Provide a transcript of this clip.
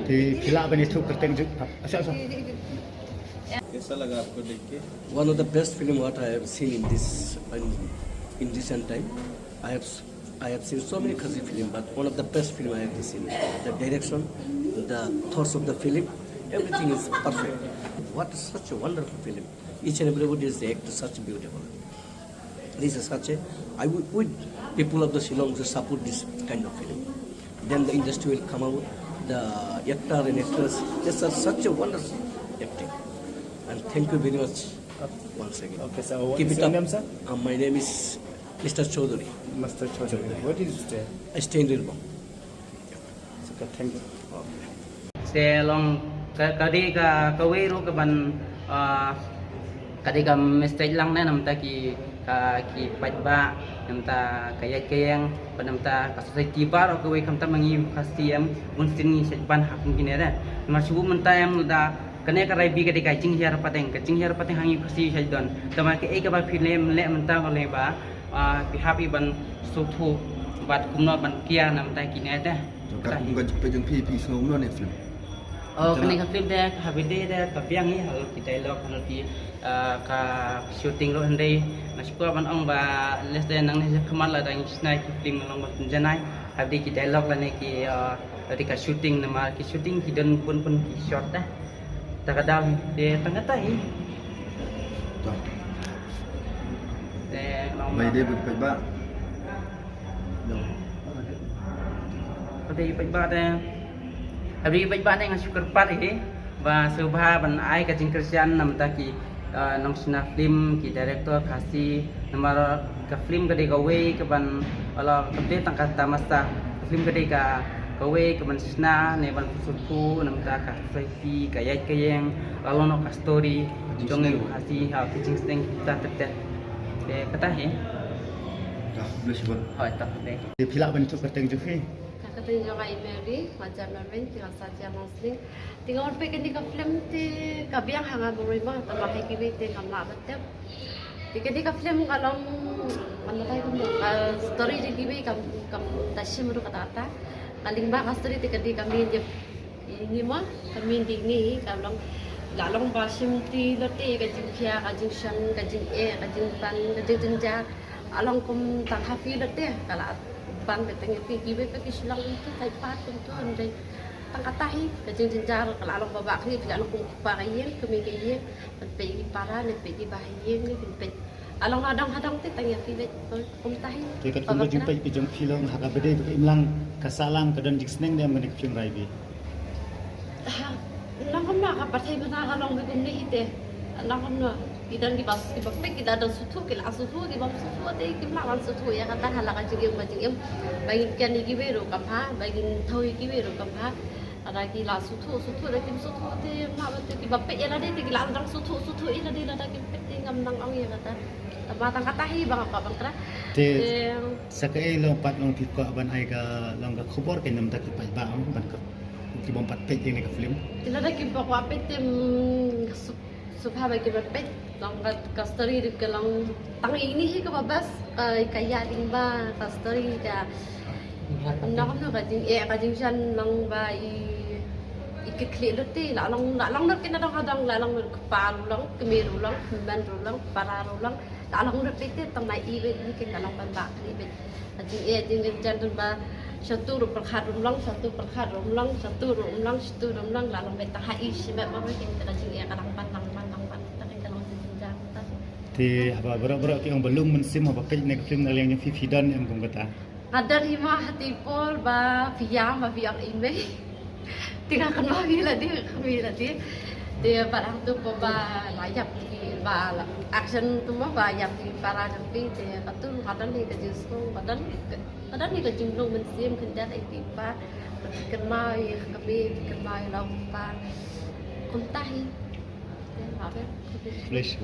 thì khila bên itu kerteng juga. Asal. कैसा लगा आपको देख के? One of the best film what I have seen in recent time. I have seen so many Khazi film, but one of the best film I have seen. The direction, the thoughts of the film, everything is perfect. What is such a wonderful film? Each and everybody is act such beautiful. This is such a. I would people of the Shillong to support this kind of film. Then the industry will come out. The actor and actress, this is such a wonderful acting. And thank you very much once again. Okay, so what Keep is it your up. name, sir? My name is Mr. Chaudhary. Mr. Chaudhary. What is it? I stay in Rilbong. Okay, thank you. Sẽ long kadi ka kawi ro ka ban kadi ka mistake lang na nam ta ki pajba nam ta kaya kayang panam ta ka society par ro kawi kam ta mangi khasiam munstin ni se ban hak mungkin ada mar subu menta am da kane ka rai bi kadi ka ching hiar pateng hangi khasi sai don tama ke ek ba film le menta ko le ba pi happy ban suthu bat kumno ban kia nam ta ki ne da Kat bukan cepet jeng pi sengom lo ni film. Kani ka film dek habide dek ka piang ni hal ki dialog hal ki ka shooting lo hande nasiko ban ong ba les de nang ni khamal la dang snai ki film long ba janai habide ki dialog la ne ki ka shooting nama ki shooting ki dan pun ki shot dah takadang de tangatai Tuh. de long Mai dia berpebat bak. Pati pajba de habide pajba ne ngasuk kerpat ini ba subha ban ai ka jing Christian nam ta ki nong sina film ki director kasi namar ka film gede ka we ka ban ala kapte tangka tamasta film gede ka we ka ban sina ne ban fusuku nam ta ka safety ka yai ka yang lalu no ka story jong ne kasi ha ki jing steng ta tet de kata he Dah, boleh sebab. hoi ta de Thì khila bên itu kerteng juga. Kakatin juga Mary, macam Marvin, tinggal saja muslim. Tinggal orang pekan di film ti kabiang hangat berima, tambah heki bete kamla betul. Tiga di film kalau mana tahu story di TV kam tasim itu kata kaling bah story tiga di kami ini mah kami di ni kalau lalong basim ti lote kajing kia kajing shan kajing kajing pan kajing jenja along kum tak hafi lote kalau bang betengnya pergi pergi silang itu tai pat itu andai tangkatahi kajing jenjar kalau along babak ni tidak along kum parayen kemikirnya pergi para ni pergi bahayen ni pergi along hadang tu tanya pergi kum tahi Thì kat kumba jumpa pi jong film hak abede bi imlang kasalang kadan dik sneng dem menik film rai bi. Lang kam nak apa thai mana along ni kum ni ite lang kam nak kita ni bas kita ada sutu kita sutu kita bas sutu ada kita lawan sutu ya kata halakan jengim bajengim bagi kian ni kiberu kamha bagi thoi kiberu kamha ada kita sutu ada kita sutu ada nak betul kita pek ya ada kita lawan sutu ini ada kita pek ngam nang ong ya kata batang kata hi bang apa bang kira Thì sakai lompat long pi ko ban ai ka long ka khubor ke nam ta ki pai ba am ban ka ki bom pat pek ni ka film. kita ada kita apa tem subha bagi berpet lang kasturi di kelang tang ini hi kababas kaya limba kasturi ka nak no kajing san lang ba ikikli lote lang nak kena kadang lang paru lang kemiru lang bandu lang pararu lang lang repete tang nai ibe ni kena lang ban ibe kajing jandun ba satu rum lang satu lang satu rum lang lang betah hai sebab apa kita kajing kadang pandang Thì apa berak ki ang belum mensim apa pek nek film nang yang fi dan em kum kata. ada hima hati pol ba fiam ime tinggal kan lagi lagi dia barang tu ba layak di ba action tu mah ba yang di para jampi dia katu kadang ni ke jisko kadang ni ke jumlah mensim kendat itu ba kenmai kami lau pa kuntahi Flash.